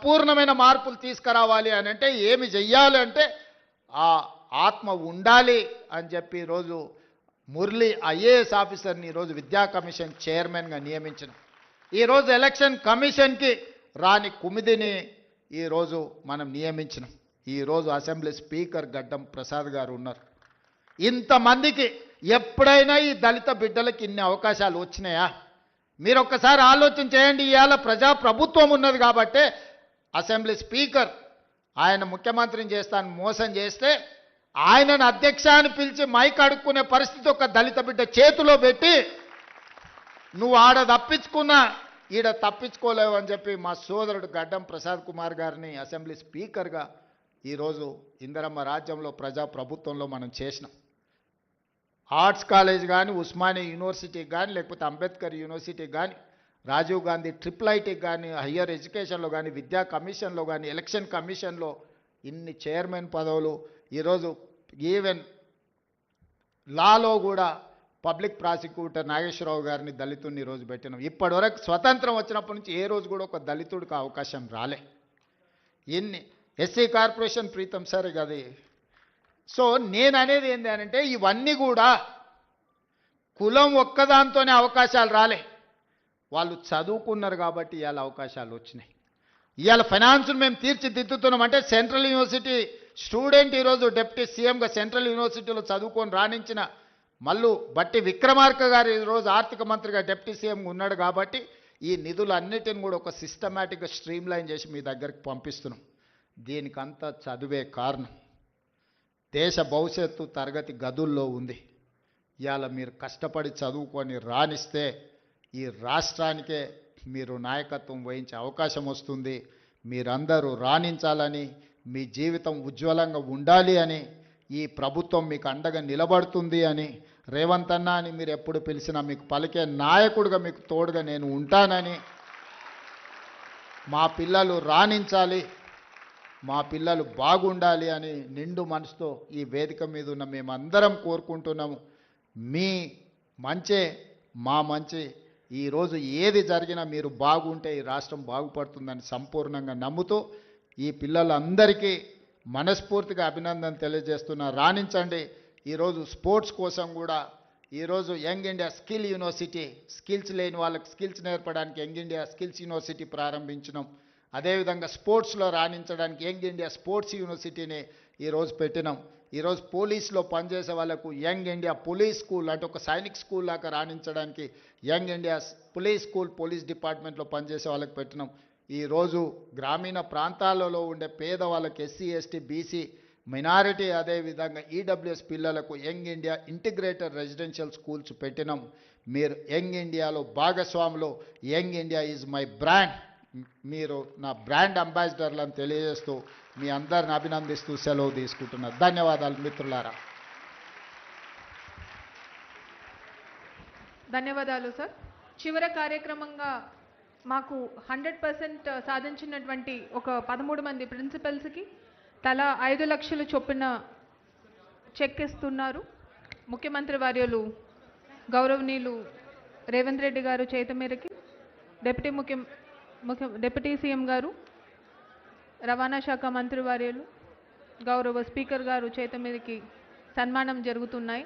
సంపూర్ణమైన మార్పులు తీసుకురావాలి అని అంటే ఏమి చెయ్యాలి అంటే ఆ ఆత్మ ఉండాలి అని చెప్పి ఈరోజు మురళి ఐఏఎస్ ఆఫీసర్ని ఈరోజు విద్యా కమిషన్ చైర్మన్గా నియమించిన. ఈరోజు ఎలక్షన్ కమిషన్కి రాని కుమిదిని ఈరోజు మనం నియమించినాం. ఈరోజు అసెంబ్లీ స్పీకర్ గడ్డం ప్రసాద్ గారు ఉన్నారు. ఇంతమందికి ఎప్పుడైనా ఈ దళిత బిడ్డలకి ఇన్ని అవకాశాలు వచ్చినాయా? మీరు ఒక్కసారి ఆలోచన చేయండి. ఇవాళ ప్రజాప్రభుత్వం ఉన్నది కాబట్టి అసెంబ్లీ స్పీకర్ ఆయన ముఖ్యమంత్రిని చేస్తాను మోసం చేస్తే ఆయనను అధ్యక్ష అని పిలిచి మైక్ అడుక్కునే పరిస్థితి ఒక దళిత బిడ్డ చేతిలో పెట్టి నువ్వు ఆడ తప్పించుకున్నా ఈడ తప్పించుకోలేవు అని చెప్పి మా సోదరుడు గడ్డం ప్రసాద్ కుమార్ గారిని అసెంబ్లీ స్పీకర్గా ఈరోజు ఇందిరమ్మ రాజ్యంలో ప్రజాప్రభుత్వంలో మనం చేసినాం. ఆర్ట్స్ కాలేజ్ కానీ, ఉస్మానియా యూనివర్సిటీకి కానీ, లేకపోతే అంబేద్కర్ యూనివర్సిటీకి కానీ, రాజీవ్ గాంధీ ట్రిపుల్ ఐటీకి కానీ, హయ్యర్ ఎడ్యుకేషన్లో కానీ, విద్యా కమిషన్లో కానీ, ఎలక్షన్ కమిషన్లో ఇన్ని చైర్మన్ పదవులు. ఈరోజు ఈవెన్ లాలో కూడా పబ్లిక్ ప్రాసిక్యూటర్ నాగేశ్వరరావు గారిని దళితుడిని ఈరోజు పెట్టినాం. ఇప్పటివరకు స్వతంత్రం వచ్చినప్పటి నుంచి ఏ రోజు కూడా ఒక దళితుడికి అవకాశం రాలే. ఎన్ని ఎస్సీ కార్పొరేషన్ ప్రీతం సరే కదా. సో నేను అనేది ఏంటి అంటే ఇవన్నీ కూడా కులం ఒక్కదాంతోనే అవకాశాలు రాలే, వాళ్ళు చదువుకున్నారు కాబట్టి ఇవాళ అవకాశాలు వచ్చినాయి. ఇవాళ ఫైనాన్స్ను మేము తీర్చిదిద్దుతున్నాం అంటే సెంట్రల్ యూనివర్సిటీ స్టూడెంట్ ఈరోజు డిప్యూటీ సీఎంగా సెంట్రల్ యూనివర్సిటీలో చదువుకొని రాణించిన మల్లు బట్టి విక్రమార్క గారు ఈరోజు ఆర్థిక మంత్రిగా డిప్యూటీ సీఎంగా ఉన్నాడు కాబట్టి ఈ నిధులన్నిటిని కూడా ఒక సిస్టమేటిక్గా స్ట్రీమ్లైన్ చేసి మీ దగ్గరికి పంపిస్తున్నాం. దీనికంతా చదువే కారణం. దేశ భవిష్యత్తు తరగతి గదుల్లో ఉంది. ఇవాళ మీరు కష్టపడి చదువుకొని రాణిస్తే ఈ రాష్ట్రానికే మీరు నాయకత్వం వహించే అవకాశం వస్తుంది. మీరందరూ రాణించాలని, మీ జీవితం ఉజ్వలంగా ఉండాలి అని, ఈ ప్రభుత్వం మీకు అండగా నిలబడుతుంది అని, రేవంత్ అన్న అని మీరు ఎప్పుడు పిలిచినా మీకు పలికే నాయకుడిగా మీకు తోడుగా నేను ఉంటానని, మా పిల్లలు రాణించాలి, మా పిల్లలు బాగుండాలి అని నిండు మనసుతో ఈ వేదిక మీద ఉన్న మేమందరం కోరుకుంటున్నాము. మీ మంచే మా మంచి. ఈరోజు ఏది జరిగినా మీరు బాగుంటే ఈ రాష్ట్రం బాగుపడుతుందని సంపూర్ణంగా నమ్ముతూ ఈ పిల్లలందరికీ మనస్ఫూర్తిగా అభినందన తెలియజేస్తున్నా. రాణించండి. ఈరోజు స్పోర్ట్స్ కోసం కూడా ఈరోజు young India skill university, skills లేని వాళ్ళకి స్కిల్స్ నేర్పడానికి యంగ్ ఇండియా స్కిల్స్ యూనివర్సిటీ ప్రారంభించినాం. అదేవిధంగా స్పోర్ట్స్లో రాణించడానికి యంగ్ ఇండియా స్పోర్ట్స్ యూనివర్సిటీని ఈరోజు పెట్టినాం. ఈరోజు పోలీసులో పనిచేసే వాళ్ళకు యంగ్ ఇండియా పోలీస్ స్కూల్ అంటే ఒక సైనిక్ స్కూల్ లాగా రాణించడానికి young India police school police డిపార్ట్మెంట్లో పనిచేసే వాళ్ళకి పెట్టినాం. ఈరోజు గ్రామీణ ప్రాంతాలలో ఉండే పేదవాళ్ళకి ఎస్సీ ఎస్టీ బీసీ మైనారిటీ అదేవిధంగా ఈడబ్ల్యూఎస్ పిల్లలకు young India integrated residential schools పెట్టినాం. మీరు యంగ్ ఇండియాలో భాగస్వాములు. Young India is my brand. మీరు నా బ్రాండ్ అంబాసిడర్లను తెలియజేస్తూ మీ అందరిని అభినందిస్తూ సెలవు తీసుకుంటున్నా. ధన్యవాదాలు మిత్రులారా. ధన్యవాదాలు సార్. చివరి కార్యక్రమంగా మాకు 100% సాధించినటువంటి ఒక 13 మంది ప్రిన్సిపల్స్కి తలా 5 లక్షలు చొప్పున చెక్ ఇస్తున్నారు. ముఖ్యమంత్రి వర్యులు గౌరవనీయులు రేవంత్ రెడ్డి గారు చేత మేరకి డిప్యూటీ సీఎం గారు, రవాణా శాఖ మంత్రి వర్యులు గౌరవ స్పీకర్ గారు చేత మీదకి సన్మానం జరుగుతున్నాయి.